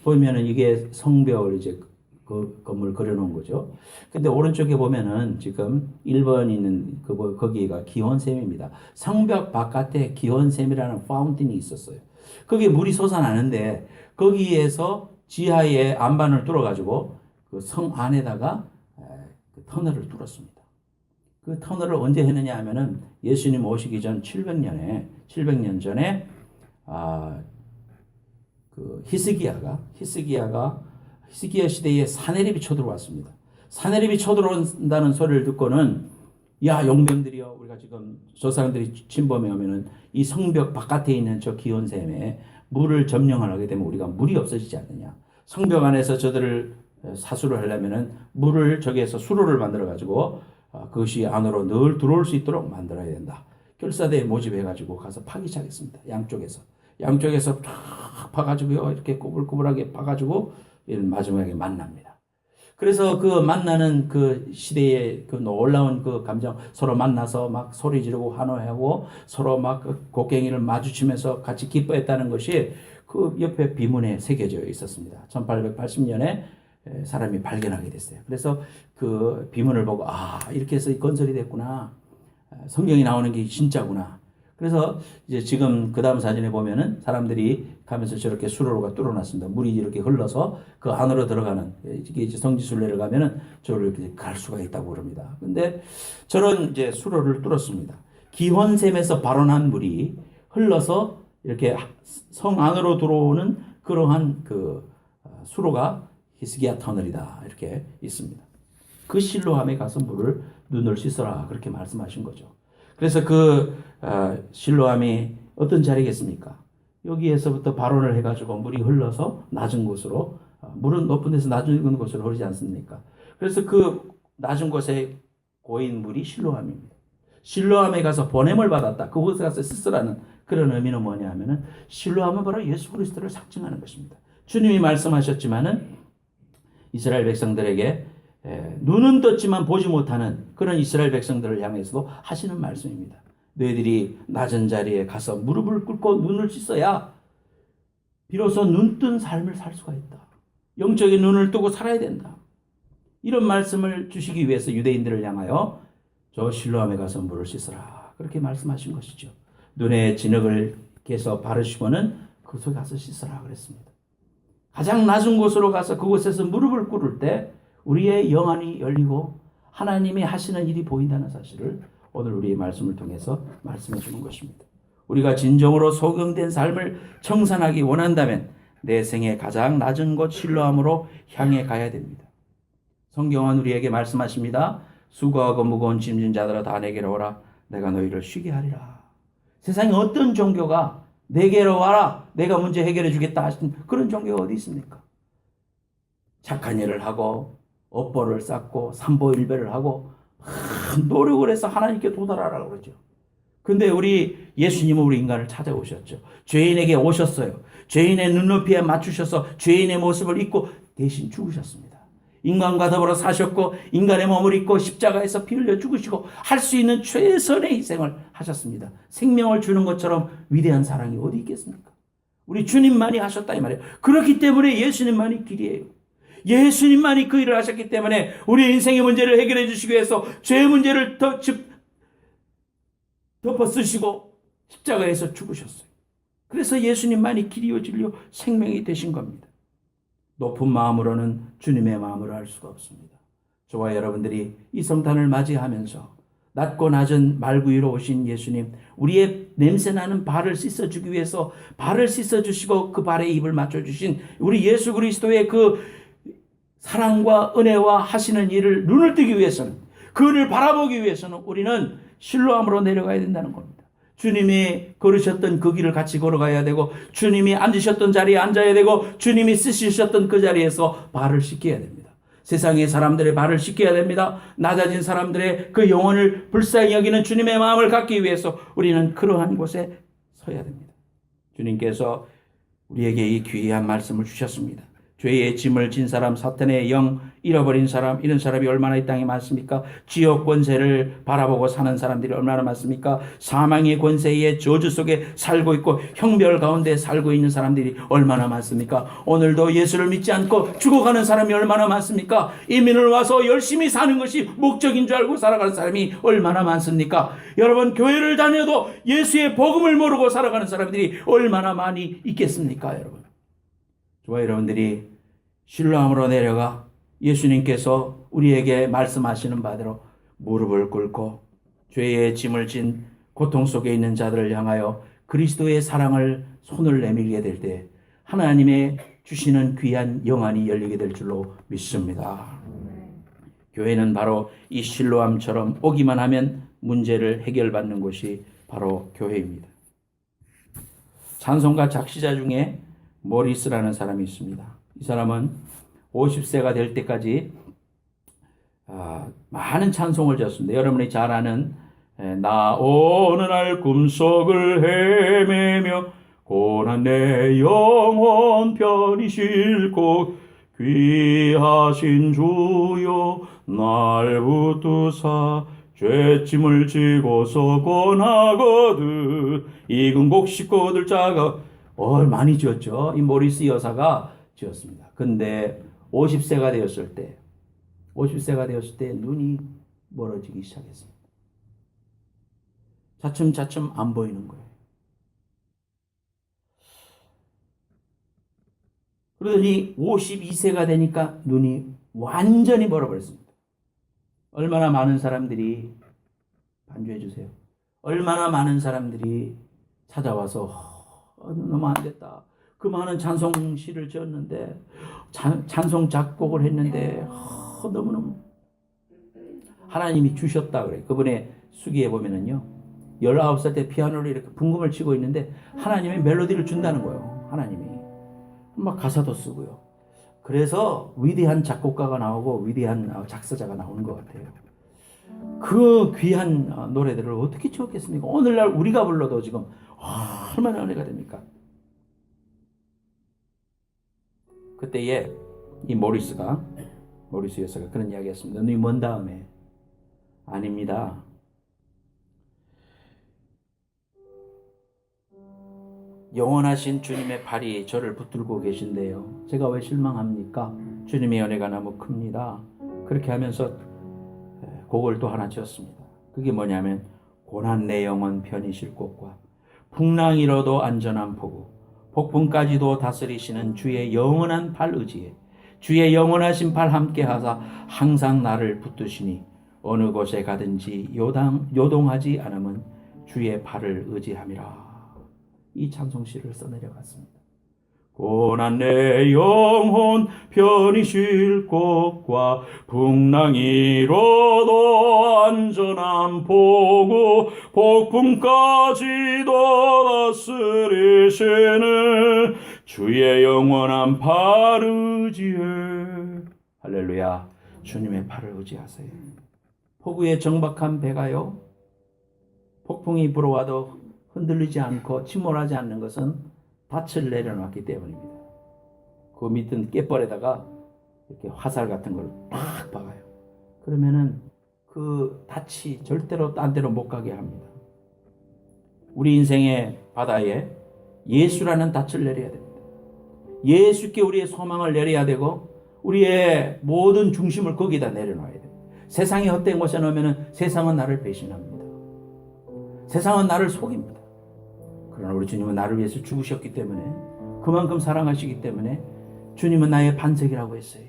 [SPEAKER 1] 보면은 이게 성벽을 이제 그 건물 그려놓은 거죠. 근데 오른쪽에 보면은 지금 1번 있는 거기가 기원샘입니다. 성벽 바깥에 기원샘이라는 파운틴이 있었어요. 거기에 물이 솟아나는데 거기에서 지하에 안반을 뚫어가지고 그 성 안에다가 그 터널을 뚫었습니다. 그 터널을 언제 했느냐 하면은 예수님 오시기 전 700년 전에 그 히스기야가 히스기야 시대에 사내립이 쳐들어왔습니다. 사내립이 쳐들어온다는 소리를 듣고는 야 용병들이여, 우리가 지금 저 사람들이 침범해 오면은 이 성벽 바깥에 있는 저 기온샘에 물을 점령을 하게 되면 우리가 물이 없어지지 않느냐. 성벽 안에서 저들을 사수를 하려면은 물을 저기에서 수로를 만들어 가지고 그것이 안으로 늘 들어올 수 있도록 만들어야 된다. 결사대에 모집해 가지고 가서 파기 시작했습니다. 양쪽에서 쫙 파가지고요, 이렇게 꼬불꼬불하게 파가지고 마지막에 만납니다. 그래서 그 만나는 그 시대의 그 놀라운 그 감정, 서로 만나서 막 소리 지르고 환호하고 서로 막 곡괭이를 마주치면서 같이 기뻐했다는 것이 그 옆에 비문에 새겨져 있었습니다. 1880년에 사람이 발견하게 됐어요. 그래서 그 비문을 보고 이렇게 해서 건설이 됐구나. 성경이 나오는 게 진짜구나. 그래서 이제 지금 그 다음 사진에 보면은 사람들이 가면서 저렇게 수로가 뚫어놨습니다. 물이 이렇게 흘러서 그 안으로 들어가는, 이게 이제 성지순례를 가면은 저렇게 갈 수가 있다고 그럽니다. 근데 저런 이제 수로를 뚫었습니다. 기혼샘에서 발원한 물이 흘러서 이렇게 성 안으로 들어오는 그러한 그 수로가 히스기야 터널이다, 이렇게 있습니다. 그 실로암에 가서 눈을 씻어라, 그렇게 말씀하신 거죠. 그래서 그 실로암이 어떤 자리겠습니까? 여기에서부터 발원을 해가지고 물이 흘러서 낮은 곳으로, 물은 높은 데서 낮은 곳으로 흐르지 않습니까? 그래서 그 낮은 곳에 고인 물이 실로암입니다. 실로암에 가서 보냄을 받았다, 그곳에 가서 씻으라는 그런 의미는 뭐냐 하면은 실로암은 바로 예수 그리스도를 상징하는 것입니다. 주님이 말씀하셨지만은 이스라엘 백성들에게 눈은 떴지만 보지 못하는 그런 이스라엘 백성들을 향해서도 하시는 말씀입니다. 너희들이 낮은 자리에 가서 무릎을 꿇고 눈을 씻어야 비로소 눈뜬 삶을 살 수가 있다. 영적인 눈을 뜨고 살아야 된다. 이런 말씀을 주시기 위해서 유대인들을 향하여 저 실로암에 가서 물을 씻어라, 그렇게 말씀하신 것이죠. 눈에 진흙을 깨서 바르시고는 그곳에 가서 씻어라 그랬습니다. 가장 낮은 곳으로 가서 그곳에서 무릎을 꿇을 때 우리의 영안이 열리고 하나님이 하시는 일이 보인다는 사실을 오늘 우리의 말씀을 통해서 말씀해 주는 것입니다. 우리가 진정으로 소경된 삶을 청산하기 원한다면 내 생의 가장 낮은 곳 실로암으로 향해 가야 됩니다. 성경은 우리에게 말씀하십니다. 수고하고 무거운 짐진 자들아 다 내게로 오라, 내가 너희를 쉬게 하리라. 세상에 어떤 종교가 내게로 와라, 내가 문제 해결해 주겠다 하신 그런 종교가 어디 있습니까? 착한 일을 하고 업보를 쌓고 삼보일배를 하고 노력을 해서 하나님께 도달하라고 그러죠. 근데 우리 예수님은 우리 인간을 찾아오셨죠. 죄인에게 오셨어요. 죄인의 눈높이에 맞추셔서 죄인의 모습을 입고 대신 죽으셨습니다. 인간과 더불어 사셨고 인간의 몸을 입고 십자가에서 피 흘려 죽으시고 할 수 있는 최선의 희생을 하셨습니다. 생명을 주는 것처럼 위대한 사랑이 어디 있겠습니까? 우리 주님만이 하셨다 이 말이에요. 그렇기 때문에 예수님만이 길이에요. 예수님만이 그 일을 하셨기 때문에 우리 인생의 문제를 해결해 주시기 위해서 죄의 문제를 덮어 쓰시고 십자가에서 죽으셨어요. 그래서 예수님만이 길이요 진리요 생명이 되신 겁니다. 높은 마음으로는 주님의 마음을 알 수가 없습니다. 저와 여러분들이 이 성탄을 맞이하면서 낮고 낮은 말 위로 오신 예수님, 우리의 냄새나는 발을 씻어주기 위해서 발을 씻어주시고 그 발에 입을 맞춰주신 우리 예수 그리스도의 그 사랑과 은혜와 하시는 일을 눈을 뜨기 위해서는, 그를 바라보기 위해서는 우리는 실로암으로 내려가야 된다는 겁니다. 주님이 걸으셨던 그 길을 같이 걸어가야 되고, 주님이 앉으셨던 자리에 앉아야 되고, 주님이 쓰시셨던 그 자리에서 발을 씻겨야 됩니다. 세상의 사람들의 발을 씻겨야 됩니다. 낮아진 사람들의 그 영혼을 불쌍히 여기는 주님의 마음을 갖기 위해서 우리는 그러한 곳에 서야 됩니다. 주님께서 우리에게 이 귀한 말씀을 주셨습니다. 죄의 짐을 진 사람, 사탄의 영 잃어버린 사람, 이런 사람이 얼마나 이 땅에 많습니까? 지옥 권세를 바라보고 사는 사람들이 얼마나 많습니까? 사망의 권세의 저주 속에 살고 있고 형벌 가운데 살고 있는 사람들이 얼마나 많습니까? 오늘도 예수를 믿지 않고 죽어가는 사람이 얼마나 많습니까? 이민을 와서 열심히 사는 것이 목적인 줄 알고 살아가는 사람이 얼마나 많습니까? 여러분, 교회를 다녀도 예수의 복음을 모르고 살아가는 사람들이 얼마나 많이 있겠습니까, 여러분? 저와 여러분들이 실로암으로 내려가 예수님께서 우리에게 말씀하시는 바대로 무릎을 꿇고 죄의 짐을 진 고통 속에 있는 자들을 향하여 그리스도의 사랑을 손을 내밀게 될 때 하나님의 주시는 귀한 영안이 열리게 될 줄로 믿습니다. 교회는 바로 이 실로암처럼 오기만 하면 문제를 해결받는 곳이 바로 교회입니다. 찬송가 작시자 중에 모리스라는 사람이 있습니다. 이 사람은 50세가 될 때까지 많은 찬송을 지었습니다. 여러분이 잘 아는 나 어느 날 꿈속을 헤매며 고난 내 영혼 편히 싣고 귀하신 주여 날 붙드사 죄짐을 지고서 권하거든. 익은 곡 식구들 자가 많이 지었죠. 이 모리스 여사가 지었습니다. 근데 50세가 되었을 때 눈이 멀어지기 시작했습니다. 차츰차츰 안 보이는 거예요. 그러더니 52세가 되니까 눈이 완전히 멀어버렸습니다. 얼마나 많은 사람들이 반주해 주세요. 얼마나 많은 사람들이 찾아와서 너무 안 됐다. 그 많은 찬송시를 지었는데 찬송 작곡을 했는데 너무너무 하나님이 주셨다 그래요. 그분의 수기에 보면은요 19살 때 피아노를 이렇게 분금을 치고 있는데 하나님이 멜로디를 준다는 거예요. 하나님이 막 가사도 쓰고요. 그래서 위대한 작곡가가 나오고 위대한 작사자가 나오는 것 같아요. 그 귀한 노래들을 어떻게 지었겠습니까? 오늘날 우리가 불러도 지금 얼마나 은혜가 됩니까? 그때에 이 모리스 여사가 그런 이야기 했습니다. 눈이 먼 다음에 아닙니다. 영원하신 주님의 발이 저를 붙들고 계신데요. 제가 왜 실망합니까? 주님의 은혜가 너무 큽니다. 그렇게 하면서 곡을 또 하나 지었습니다. 그게 뭐냐면 고난 내 영혼 편히 쉴 곳과 풍랑이로도 안전한 포구 폭풍까지도 다스리시는 주의 영원한 팔 의지에 주의 영원하신 팔 함께 하사 항상 나를 붙드시니 어느 곳에 가든지 요동하지 않으면 주의 발을 의지함이라. 이 찬송시를 써내려갔습니다. 고난 내 영혼 편히 쉴 곳과 풍랑이로도 안전한 포구 폭풍까지도 다스리시는 주의 영원한 팔 의지에 할렐루야. 주님의 팔을 의지하세요. 포구의 정박한 배가요 폭풍이 불어와도 흔들리지 않고 침몰하지 않는 것은 닻을 내려놨기 때문입니다. 그 밑은 갯벌에다가 이렇게 화살 같은 걸 팍 박아요. 그러면은 그 닻이 절대로 딴 데로 못 가게 합니다. 우리 인생의 바다에 예수라는 닻을 내려야 됩니다. 예수께 우리의 소망을 내려야 되고 우리의 모든 중심을 거기다 내려놔야 돼요. 세상이 헛된 곳에 넣으면 세상은 나를 배신합니다. 세상은 나를 속입니다. 그러나 우리 주님은 나를 위해서 죽으셨기 때문에 그만큼 사랑하시기 때문에 주님은 나의 반석이라고 했어요.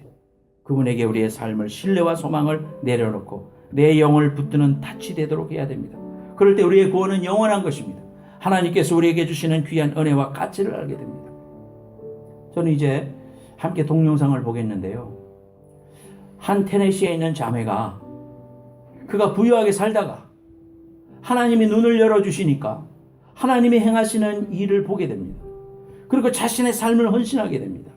[SPEAKER 1] 그분에게 우리의 삶을 신뢰와 소망을 내려놓고 내 영을 붙드는 닻이 되도록 해야 됩니다. 그럴 때 우리의 구원은 영원한 것입니다. 하나님께서 우리에게 주시는 귀한 은혜와 가치를 알게 됩니다. 저는 이제 함께 동영상을 보겠는데요. 한 테네시에 있는 자매가 그가 부유하게 살다가 하나님이 눈을 열어주시니까 하나님이 행하시는 일을 보게 됩니다. 그리고 자신의 삶을 헌신하게 됩니다.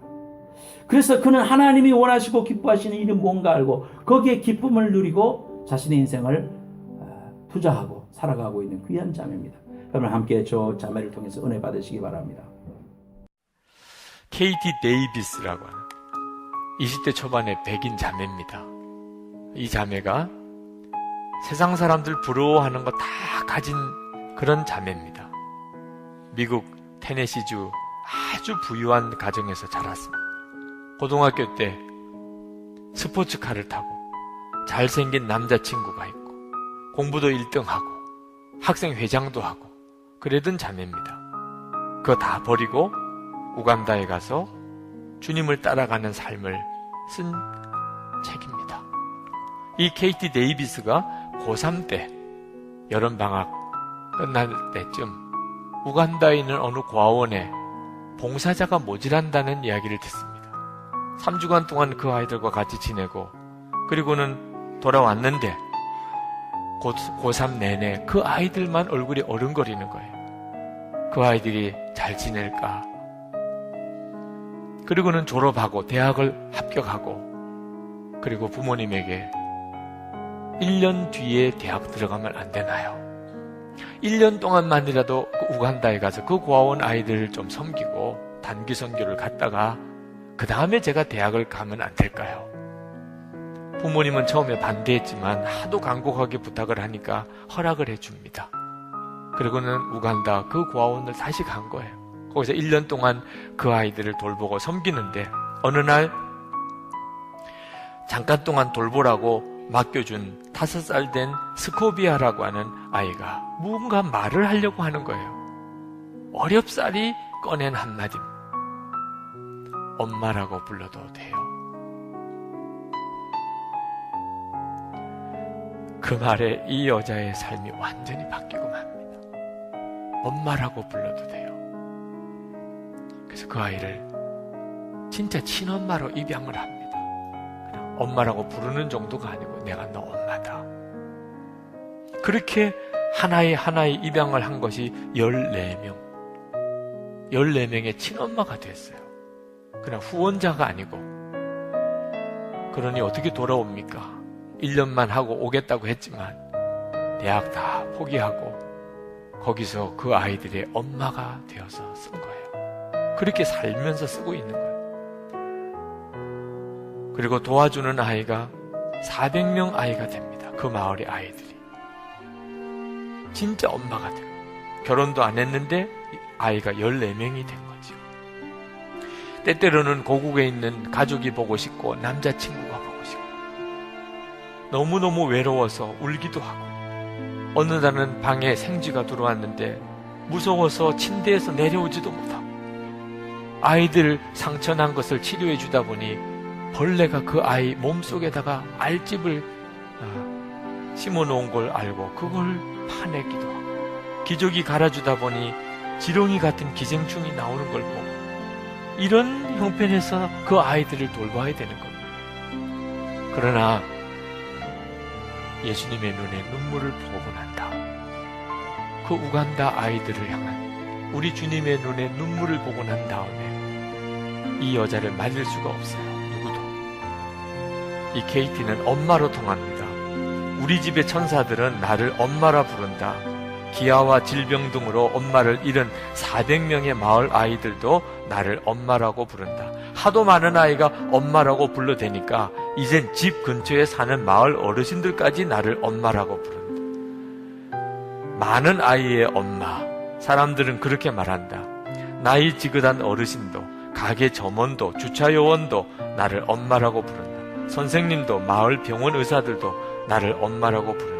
[SPEAKER 1] 그래서 그는 하나님이 원하시고 기뻐하시는 일이 뭔가 알고 거기에 기쁨을 누리고 자신의 인생을 투자하고 살아가고 있는 귀한 자매입니다. 여러분 함께 저 자매를 통해서 은혜 받으시기 바랍니다.
[SPEAKER 2] KT 데이비스라고 하는 20대 초반의 백인 자매입니다. 이 자매가 세상 사람들 부러워하는 거 다 가진 그런 자매입니다. 미국 테네시주 아주 부유한 가정에서 자랐습니다. 고등학교 때 스포츠카를 타고 잘생긴 남자친구가 있고 공부도 1등하고 학생회장도 하고 그러던 자매입니다. 그거 다 버리고 우간다에 가서 주님을 따라가는 삶을 쓴 책입니다. 이 KT 데이비스가 고3 때 여름방학 끝날 때쯤 우간다에 있는 어느 고아원에 봉사자가 모자란다는 이야기를 듣습니다. 3주간 동안 그 아이들과 같이 지내고 그리고는 돌아왔는데 고3 내내 그 아이들만 얼굴이 어른거리는 거예요. 그 아이들이 잘 지낼까? 그리고는 졸업하고 대학을 합격하고 그리고 부모님에게 1년 뒤에 대학 들어가면 안 되나요? 1년 동안만이라도 그 우간다에 가서 그 고아원 아이들을 좀 섬기고 단기 선교를 갔다가 그 다음에 제가 대학을 가면 안 될까요? 부모님은 처음에 반대했지만 하도 간곡하게 부탁을 하니까 허락을 해줍니다. 그리고는 우간다 그 고아원을 다시 간 거예요. 거기서 1년 동안 그 아이들을 돌보고 섬기는데 어느 날 잠깐 동안 돌보라고 맡겨준 5살 된 스코비아라고 하는 아이가 뭔가 말을 하려고 하는 거예요. 어렵사리 꺼낸 한마디. 엄마라고 불러도 돼요. 그 말에 이 여자의 삶이 완전히 바뀌고 맙니다. 엄마라고 불러도 돼요. 그래서 그 아이를 진짜 친엄마로 입양을 합니다. 그냥 엄마라고 부르는 정도가 아니고 내가 너 엄마다. 그렇게 하나의 입양을 한 것이 14명. 14명의 친엄마가 됐어요. 그냥 후원자가 아니고. 그러니 어떻게 돌아옵니까? 1년만 하고 오겠다고 했지만 대학 다 포기하고 거기서 그 아이들의 엄마가 되어서 쓴 거예요. 그렇게 살면서 쓰고 있는 거예요. 그리고 도와주는 아이가 400명 아이가 됩니다. 그 마을의 아이들이. 진짜 엄마가 돼요. 결혼도 안 했는데 아이가 14명이 된 거죠. 때때로는 고국에 있는 가족이 보고 싶고 남자친구가 보고 싶고 너무너무 외로워서 울기도 하고 어느 날은 방에 생쥐가 들어왔는데 무서워서 침대에서 내려오지도 못하고 아이들 상처난 것을 치료해 주다 보니 벌레가 그 아이 몸속에다가 알집을 심어놓은 걸 알고 그걸 파내기도 하고 기저귀 갈아주다 보니 지렁이 같은 기생충이 나오는 걸 보고 이런 형편에서 그 아이들을 돌봐야 되는 겁니다. 그러나 예수님의 눈에 눈물을 보고 난 다음 그 우간다 아이들을 향한 우리 주님의 눈에 눈물을 보고 난 다음에 이 여자를 말릴 수가 없어요. 누구도. 이 케이티는 엄마로 통합니다. 우리 집의 천사들은 나를 엄마라 부른다. 기아와 질병 등으로 엄마를 잃은 400명의 마을 아이들도 나를 엄마라고 부른다. 하도 많은 아이가 엄마라고 불러대니까 이젠 집 근처에 사는 마을 어르신들까지 나를 엄마라고 부른다. 많은 아이의 엄마. 사람들은 그렇게 말한다. 나이 지긋한 어르신도 가게 점원도 주차요원도 나를 엄마라고 부른다. 선생님도 마을 병원 의사들도 나를 엄마라고 부른다.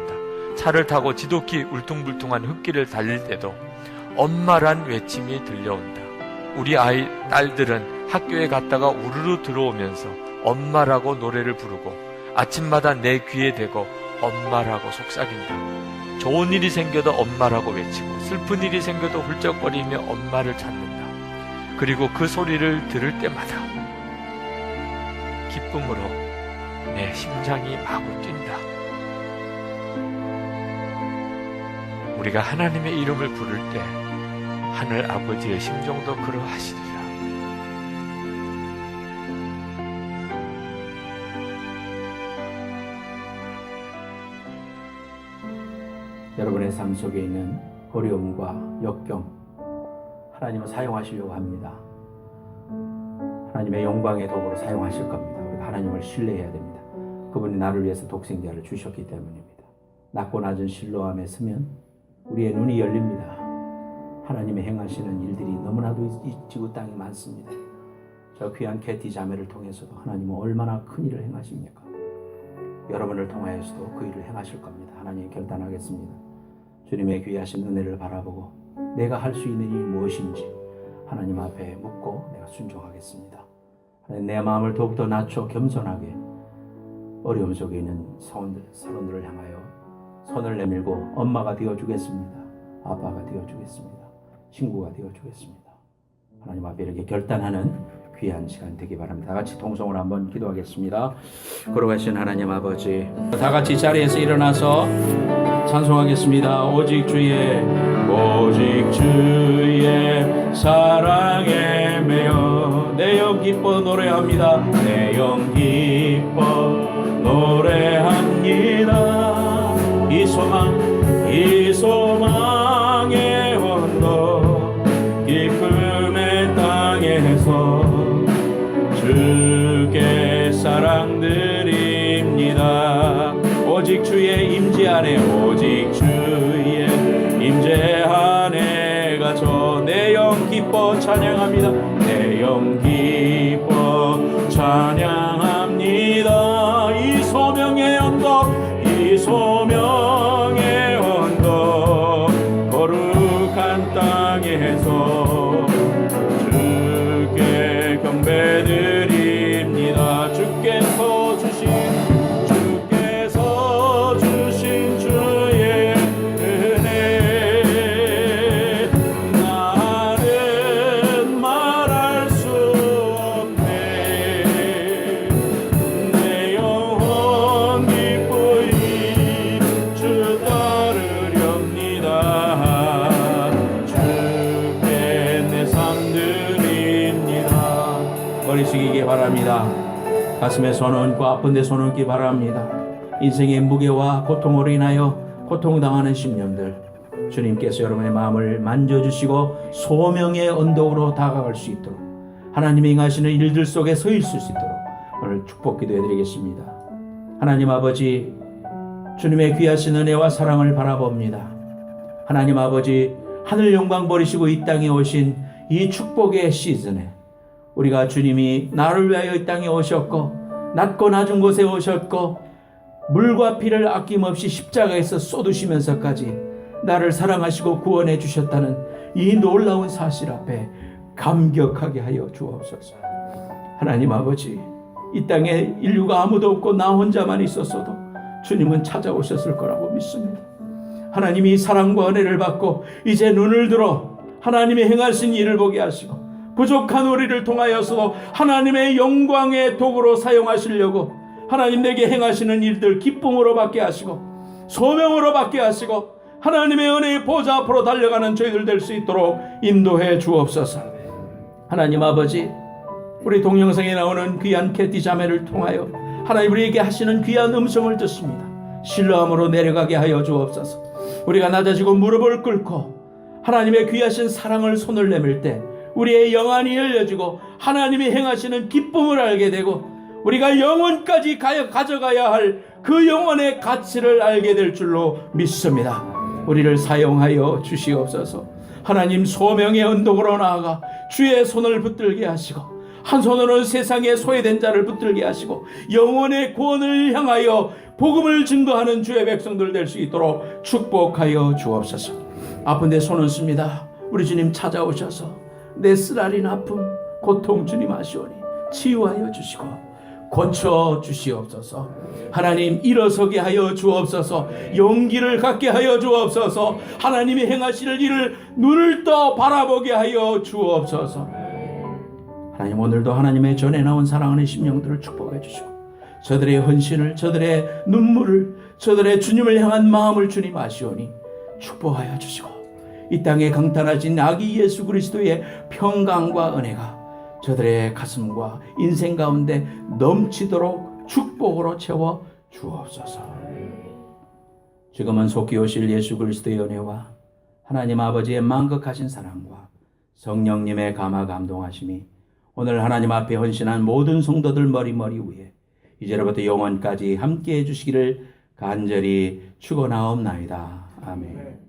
[SPEAKER 2] 차를 타고 지독히 울퉁불퉁한 흙길을 달릴 때도 엄마란 외침이 들려온다. 우리 아이 딸들은 학교에 갔다가 우르르 들어오면서 엄마라고 노래를 부르고 아침마다 내 귀에 대고 엄마라고 속삭인다. 좋은 일이 생겨도 엄마라고 외치고 슬픈 일이 생겨도 훌쩍거리며 엄마를 찾는다. 그리고 그 소리를 들을 때마다 기쁨으로 내 심장이 마구 뛴다. 우리가 하나님의 이름을 부를 때 하늘 아버지의 심정도 그러하시리라.
[SPEAKER 1] 여러분의 삶 속에 있는 어려움과 역경 하나님은 사용하시려고 합니다. 하나님의 영광의 도구로 사용하실 겁니다. 우리가 하나님을 신뢰해야 됩니다. 그분이 나를 위해서 독생자를 주셨기 때문입니다. 낮고 낮은 실로암에 서면 우리의 눈이 열립니다. 하나님의 행하시는 일들이 너무나도 이 지구 땅에 많습니다. 저 귀한 캐티 자매를 통해서도 하나님은 얼마나 큰 일을 행하십니까? 여러분을 통하여서도 그 일을 행하실 겁니다. 하나님 결단하겠습니다. 주님의 귀하신 은혜를 바라보고 내가 할 수 있는 일이 무엇인지 하나님 앞에 묻고 내가 순종하겠습니다. 하나님 내 마음을 더욱더 낮춰 겸손하게 어려움 속에 있는 서원들을 향하여 손을 내밀고 엄마가 되어주겠습니다. 아빠가 되어주겠습니다. 친구가 되어주겠습니다. 하나님 앞에 이렇게 결단하는 귀한 시간 되기 바랍니다. 다 같이 통성으로 한번 기도하겠습니다. 걸어가신 하나님 아버지, 다 같이 자리에서 일어나서 찬송하겠습니다. 오직 주의 사랑에 매여 내 영 기뻐 노래합니다. 내 영 기뻐 노래합니다. 이 소망의 언덕 기쁨의 땅에서 주께 사랑드립니다. 오직 주의 임재 안에 오직 주의 임재 안에 갇혀 내 영 기뻐 찬양합니다. 내 영 기뻐 찬양합니다. 이 소명의 언덕 거룩한 땅에서 주께 경배드립니다. 주께서 주신 주의 은혜 나는 말할 수 없네. 내 영혼 기쁘이 주 따르렵니다. 주께 내 삶 드립니다. 머리 숙이기 바랍니다. 가슴에 손 얹고 아픈 데 손 얹기 바랍니다. 인생의 무게와 고통으로 인하여 고통당하는 심령들, 주님께서 여러분의 마음을 만져주시고 소명의 언덕으로 다가갈 수 있도록 하나님이 행하시는 일들 속에 서 있을 수 있도록 오늘 축복 기도해드리겠습니다. 하나님 아버지, 주님의 귀하신 은혜와 사랑을 바라봅니다. 하나님 아버지, 하늘 영광 버리시고 이 땅에 오신 이 축복의 시즌에 우리가 주님이 나를 위하여 이 땅에 오셨고 낮고 낮은 곳에 오셨고 물과 피를 아낌없이 십자가에서 쏟으시면서까지 나를 사랑하시고 구원해 주셨다는 이 놀라운 사실 앞에 감격하게 하여 주옵소서. 하나님 아버지, 이 땅에 인류가 아무도 없고 나 혼자만 있었어도 주님은 찾아오셨을 거라고 믿습니다. 하나님이 사랑과 은혜를 받고 이제 눈을 들어 하나님이 행하신 일을 보게 하시고 부족한 우리를 통하여서 하나님의 영광의 도구로 사용하시려고 하나님 내게 행하시는 일들 기쁨으로 받게 하시고 소명으로 받게 하시고 하나님의 은혜의 보좌 앞으로 달려가는 저희들 될 수 있도록 인도해 주옵소서. 하나님 아버지, 우리 동영상에 나오는 귀한 캐티 자매를 통하여 하나님 우리에게 하시는 귀한 음성을 듣습니다. 신뢰함으로 내려가게 하여 주옵소서. 우리가 낮아지고 무릎을 꿇고 하나님의 귀하신 사랑을 손을 내밀 때 우리의 영안이 열려지고 하나님이 행하시는 기쁨을 알게 되고 우리가 영원까지 가져가야 할 그 영원의 가치를 알게 될 줄로 믿습니다. 우리를 사용하여 주시옵소서. 하나님 소명의 언덕으로 나아가 주의 손을 붙들게 하시고 한 손으로는 세상에 소외된 자를 붙들게 하시고 영원의 구원을 향하여 복음을 증거하는 주의 백성들 될 수 있도록 축복하여 주옵소서. 아픈 데 손 얹습니다. 우리 주님 찾아오셔서 내 쓰라린 아픔 고통 주님 아시오니 치유하여 주시고 고쳐 주시옵소서. 하나님 일어서게 하여 주옵소서. 용기를 갖게 하여 주옵소서. 하나님이 행하실 일을 눈을 떠 바라보게 하여 주옵소서. 하나님 오늘도 하나님의 전에 나온 사랑하는 심령들을 축복해 주시고 저들의 헌신을, 저들의 눈물을, 저들의 주님을 향한 마음을 주님 아시오니 축복하여 주시고 이 땅에 강탄하신 아기 예수 그리스도의 평강과 은혜가 저들의 가슴과 인생 가운데 넘치도록 축복으로 채워 주옵소서. 지금은 속히 오실 예수 그리스도의 은혜와 하나님 아버지의 만극하신 사랑과 성령님의 감화 감동하심이 오늘 하나님 앞에 헌신한 모든 성도들 머리 위에 이제로부터 영원까지 함께해 주시기를 간절히 축원하옵나이다. 아멘.